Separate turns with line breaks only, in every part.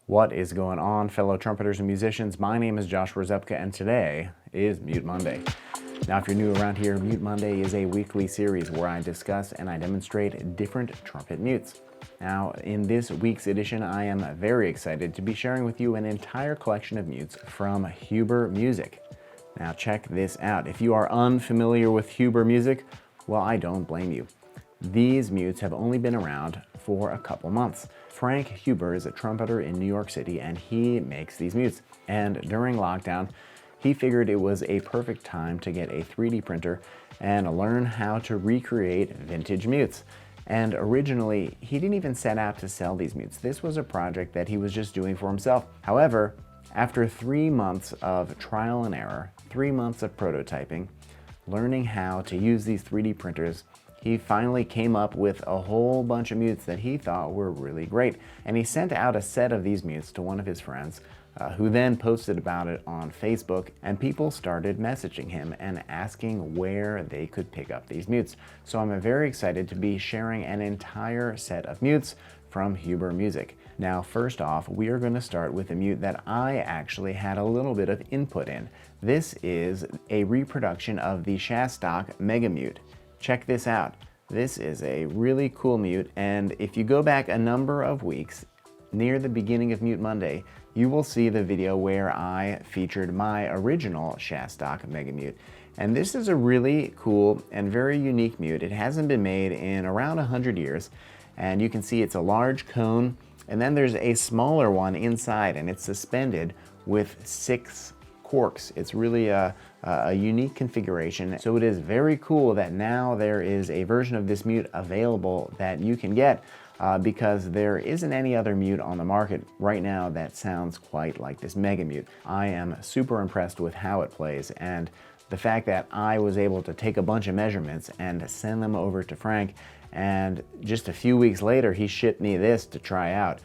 What is going on, fellow trumpeters and musicians? My name is Joshua Rzepka, and today is Mute Monday. Now, if you're new around here, Mute Monday is a weekly series where I discuss and I demonstrate different trumpet mutes. Now, in this week's edition, I am very excited to be sharing with you an entire collection of mutes from Huber Music. Now, check this out. If you are unfamiliar with Huber Music, well, I don't blame you. These mutes have only been around for a couple months. Frank Huber is a trumpeter in New York City, and he makes these mutes. And during lockdown, he figured it was a perfect time to get a 3D printer and learn how to recreate vintage mutes. And originally, he didn't even set out to sell these mutes. This was a project that he was just doing for himself. However, after 3 months of trial and error, 3 months of prototyping, learning how to use these 3D printers, he finally came up with a whole bunch of mutes that he thought were really great. And he sent out a set of these mutes to one of his friends, who then posted about it on Facebook, and people started messaging him and asking where they could pick up these mutes. So I'm very excited to be sharing an entire set of mutes from Huber Music. Now, first off, we are going to start with a mute that I actually had a little bit of input in. This is a reproduction of the Shastok Meg-A-Mute. Check this out. This is a really cool mute, and if you go back a number of weeks, near the beginning of Mute Monday, you will see the video where I featured my original Shastok Meg-A-Mute. And this is a really cool and very unique mute. It hasn't been made in around 100 years, and you can see it's a large cone, and then there's a smaller one inside, and it's suspended with 6 corks. It's really a unique configuration. So it is very cool that now there is a version of this mute available that you can get because there isn't any other mute on the market right now that sounds quite like this Meg-A-Mute. I am super impressed with how it plays, and the fact that I was able to take a bunch of measurements and send them over to Frank, and just a few weeks later he shipped me this to try out.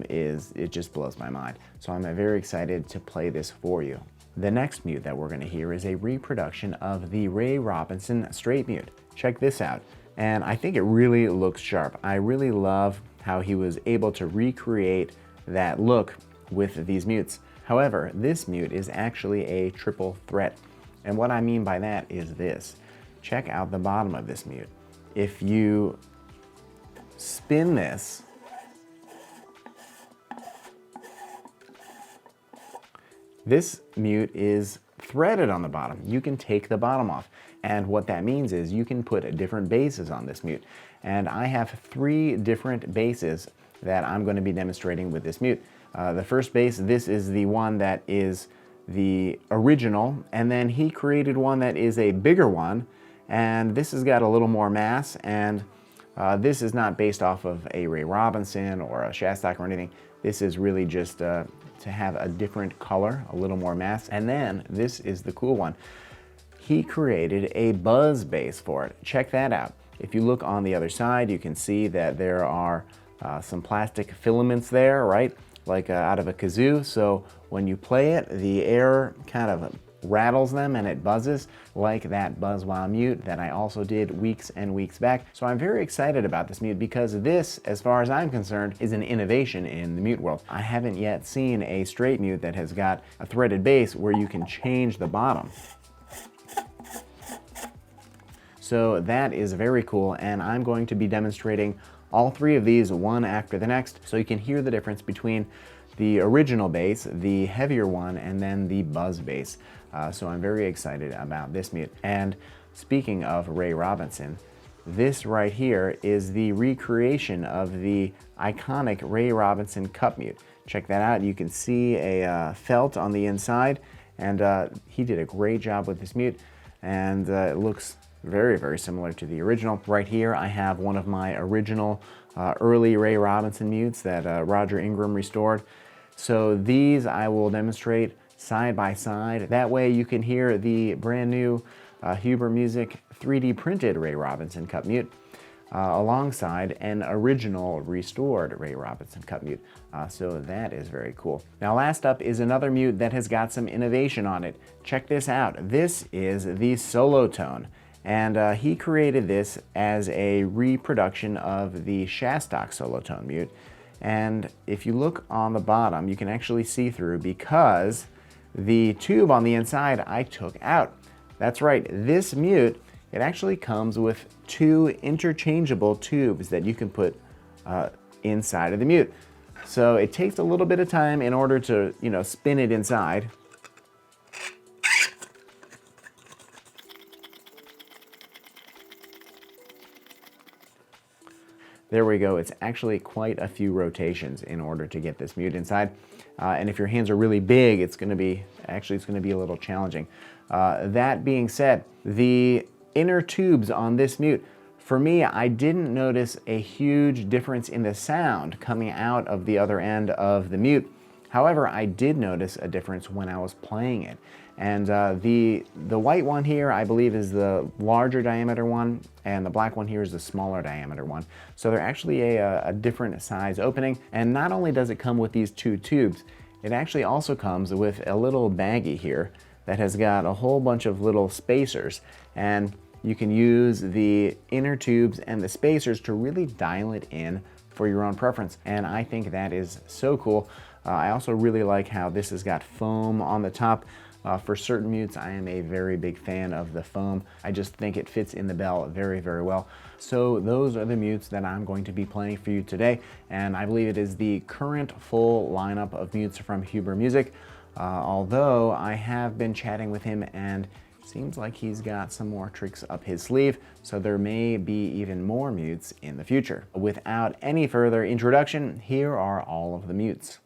It just blows my mind. So I'm very excited to play this for you. The next mute that we're going to hear is a reproduction of the Ray Robinson straight mute. Check this out. And I think it really looks sharp. I really love how he was able to recreate that look with these mutes. However, this mute is actually a triple threat. And what I mean by that is this. Check out the bottom of this mute. If you spin this, this mute is threaded on the bottom. You can take the bottom off. And what that means is you can put different basses on this mute. And I have 3 different basses that I'm going to be demonstrating with this mute. The first bass, this is the one that is the original. And then he created one that is a bigger one. And this has got a little more mass. And this is not based off of a Ray Robinson or a Shastok or anything. This is really just to have a different color, a little more mass. And then this is the cool one. He created a buzz bass for it. Check that out. If you look on the other side, you can see that there are some plastic filaments there, right? Like out of a kazoo. So when you play it, the air kind of rattles them and it buzzes like that buzz while mute that I also did weeks and weeks back. So I'm very excited about this mute because this, as far as I'm concerned, is an innovation in the mute world. I haven't yet seen a straight mute that has got a threaded bass where you can change the bottom. So that is very cool, and I'm going to be demonstrating all 3 of these one after the next so you can hear the difference between the original bass, the heavier one, and then the buzz bass. So I'm very excited about this mute. And speaking of Ray Robinson, this right here is the recreation of the iconic Ray Robinson cup mute. Check that out. You can see a felt on the inside, and he did a great job with this mute, and it looks very, very similar to the original. Right here I have one of my original early Ray Robinson mutes that Roger Ingram restored. So these I will demonstrate side by side. That way you can hear the brand new Huber Music 3D printed Ray Robinson cup mute alongside an original restored Ray Robinson cup mute. So that is very cool. Now last up is another mute that has got some innovation on it. Check this out. This is the Solotone. And he created this as a reproduction of the Shastok Solotone mute. And if you look on the bottom, you can actually see through because the tube on the inside I took out. That's right, this mute, it actually comes with two interchangeable tubes that you can put inside of the mute. So it takes a little bit of time in order to, spin it inside. There we go. It's actually quite a few rotations in order to get this mute inside. And if your hands are really big, it's going to be a little challenging. That being said, the inner tubes on this mute, for me, I didn't notice a huge difference in the sound coming out of the other end of the mute. However, I did notice a difference when I was playing it. And the white one here, I believe, is the larger diameter one, and the black one here is the smaller diameter one. So they're actually a different size opening. And not only does it come with these two tubes, it actually also comes with a little baggie here that has got a whole bunch of little spacers. And you can use the inner tubes and the spacers to really dial it in for your own preference. And I think that is so cool. I also really like how this has got foam on the top. For certain mutes, I am a very big fan of the foam. I just think it fits in the bell very, very well. So those are the mutes that I'm going to be playing for you today, and I believe it is the current full lineup of mutes from Huber Music, although I have been chatting with him and seems like he's got some more tricks up his sleeve, so there may be even more mutes in the future. Without any further introduction, here are all of the mutes.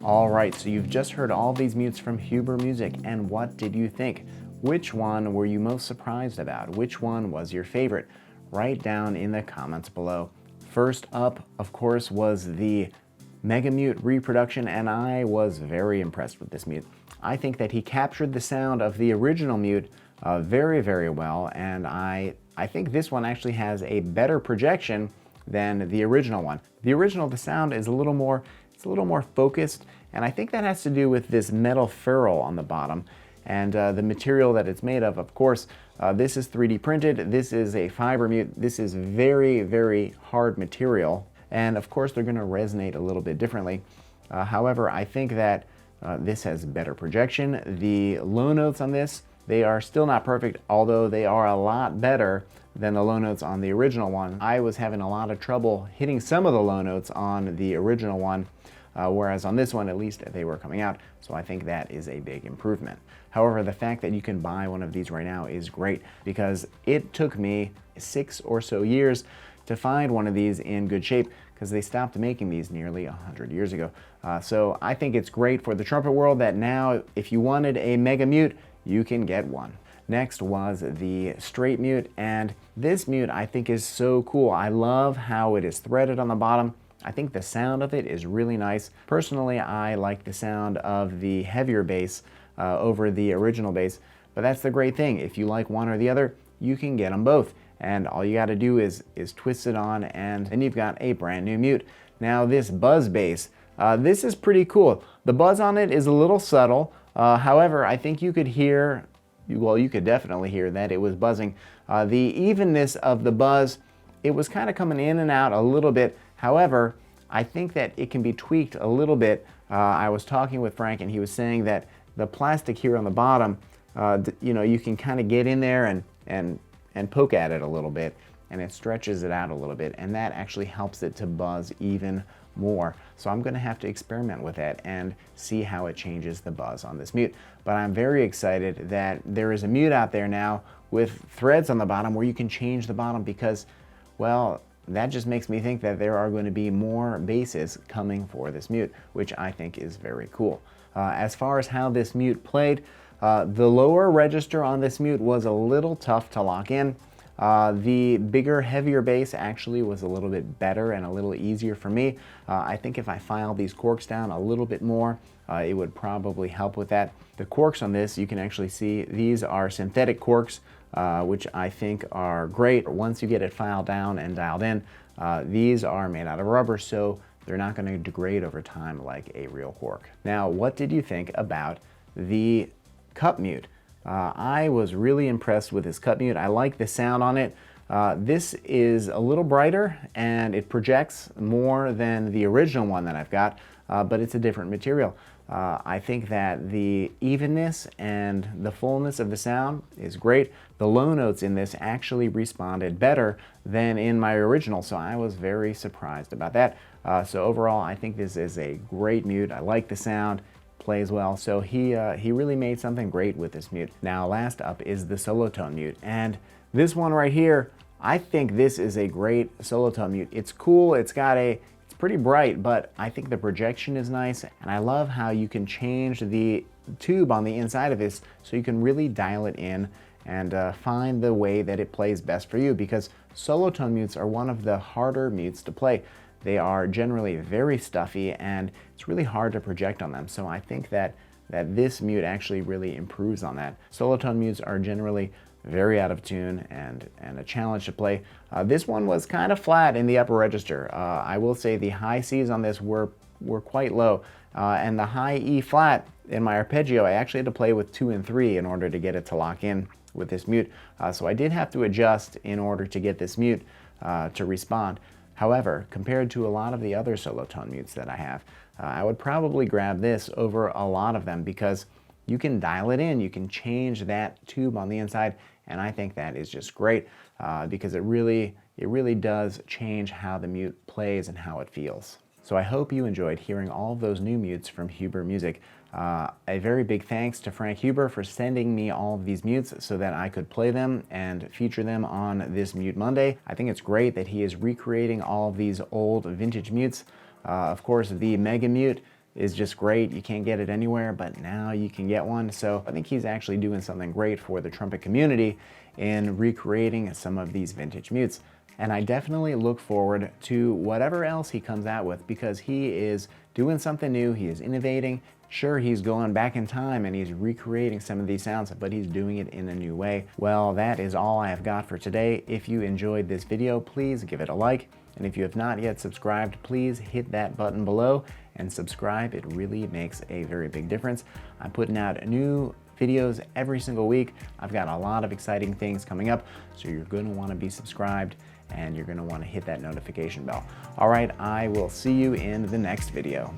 All right, so you've just heard all these mutes from Huber Music, and what did you think? Which one were you most surprised about? Which one was your favorite? Write down in the comments below. First up, of course, was the Meg-A-Mute reproduction, and I was very impressed with this mute. I think that he captured the sound of the original mute very, very well, and I think this one actually has a better projection than the original one. The original, the sound is a little more focused, and I think that has to do with this metal ferrule on the bottom and the material that it's made of course. This is 3D printed, this is a fiber mute, this is very, very hard material, and of course they're going to resonate a little bit differently. However, I think that this has better projection. The low notes on this, they are still not perfect, although they are a lot better than the low notes on the original one. I was having a lot of trouble hitting some of the low notes on the original one, whereas on this one, at least they were coming out, so I think that is a big improvement. However, the fact that you can buy one of these right now is great, because it took me 6 or so years to find one of these in good shape, because they stopped making these nearly 100 years ago. So I think it's great for the trumpet world that now, if you wanted a Meg-A-Mute, you can get one. Next was the straight mute, and this mute I think is so cool. I love how it is threaded on the bottom. I think the sound of it is really nice. Personally, I like the sound of the heavier bass over the original bass, but that's the great thing. If you like one or the other, you can get them both, and all you got to do is twist it on, and then you've got a brand new mute. Now this buzz bass, this is pretty cool. The buzz on it is a little subtle. However, I think you could hear, well, you could definitely hear that it was buzzing. The evenness of the buzz, it was kind of coming in and out a little bit. However, I think that it can be tweaked a little bit. I was talking with Frank, and he was saying that the plastic here on the bottom, you know, you can kind of get in there and poke at it a little bit, and it stretches it out a little bit, and that actually helps it to buzz even more. So I'm going to have to experiment with that and see how it changes the buzz on this mute. But I'm very excited that there is a mute out there now with threads on the bottom where you can change the bottom, because, well, that just makes me think that there are going to be more basses coming for this mute, which I think is very cool. As far as how this mute played, the lower register on this mute was a little tough to lock in. The bigger, heavier bass actually was a little bit better and a little easier for me. I think if I filed these corks down a little bit more, it would probably help with that. The corks on this, you can actually see, these are synthetic corks, which I think are great. Once you get it filed down and dialed in, these are made out of rubber, so they're not going to degrade over time like a real cork. Now, what did you think about the cup mute? I was really impressed with this cup mute. I like the sound on it. This is a little brighter and it projects more than the original one that I've got, but it's a different material. I think that the evenness and the fullness of the sound is great. The low notes in this actually responded better than in my original, so I was very surprised about that. So overall, I think this is a great mute. I like the sound, plays well, so he really made something great with this mute. Now last up is the Solotone mute, and this one right here, I think this is a great Solotone mute. It's cool, it's pretty bright, but I think the projection is nice, and I love how you can change the tube on the inside of this so you can really dial it in and find the way that it plays best for you, because Solotone mutes are one of the harder mutes to play. They are generally very stuffy, and it's really hard to project on them. So I think that this mute actually really improves on that. Solotone mutes are generally very out of tune and a challenge to play. This one was kind of flat in the upper register. I will say the high C's on this were quite low, and the high E flat in my arpeggio, I actually had to play with 2 and 3 in order to get it to lock in with this mute. So I did have to adjust in order to get this mute to respond. However, compared to a lot of the other Solotone mutes that I have, I would probably grab this over a lot of them because you can dial it in, you can change that tube on the inside, and I think that is just great because it really does change how the mute plays and how it feels. So I hope you enjoyed hearing all of those new mutes from Huber Music. A very big thanks to Frank Huber for sending me all of these mutes so that I could play them and feature them on this Mute Monday. I think it's great that he is recreating all of these old vintage mutes. Of course, the Meg-A-Mute is just great. You can't get it anywhere, but now you can get one. So I think he's actually doing something great for the trumpet community in recreating some of these vintage mutes. And I definitely look forward to whatever else he comes out with because he is doing something new, he is innovating. Sure, he's going back in time and he's recreating some of these sounds, but he's doing it in a new way. Well, that is all I have got for today. If you enjoyed this video, please give it a like. And if you have not yet subscribed, please hit that button below and subscribe. It really makes a very big difference. I'm putting out new videos every single week. I've got a lot of exciting things coming up, so you're going to want to be subscribed and you're going to want to hit that notification bell. All right, I will see you in the next video.